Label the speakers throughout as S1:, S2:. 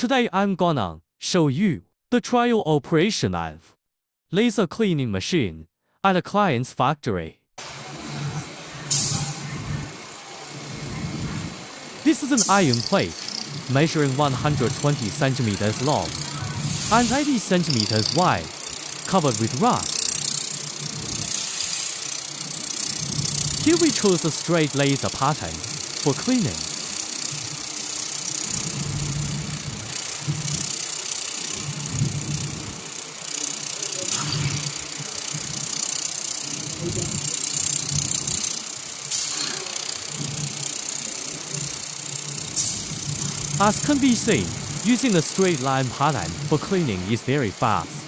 S1: Today I'm gonna show you the trial operation of laser cleaning machine at a client's factory. This is an iron plate measuring 120 centimeters long and 80 centimeters wide, covered with rust. Here we chose a straight laser pattern for cleaning. As can be seen, using a straight line pattern for cleaning is very fast.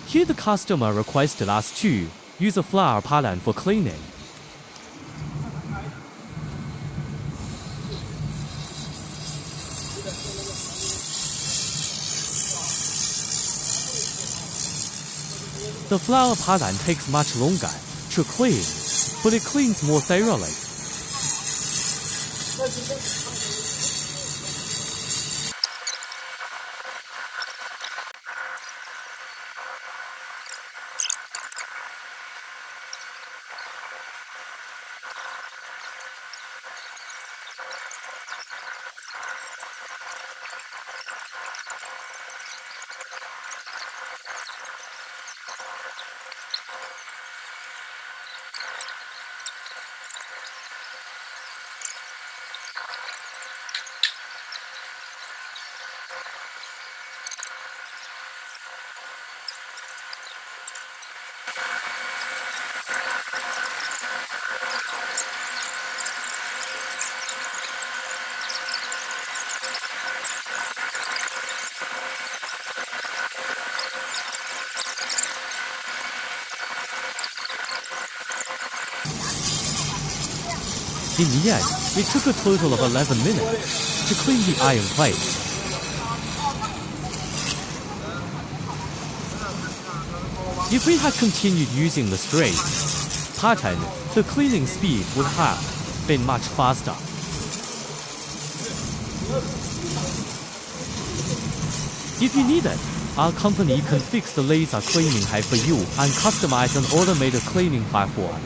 S1: Here the customer requested us to use a flower pattern for cleaning. The flower pattern takes much longer to clean, but it cleans more thoroughly. In the end, it took a total of 11 minutes to clean the iron plate. If we had continued using the straight pattern, the cleaning speed would have been much faster. If you need it, our company can fix the laser cleaning head for you and customize an automated cleaning platform.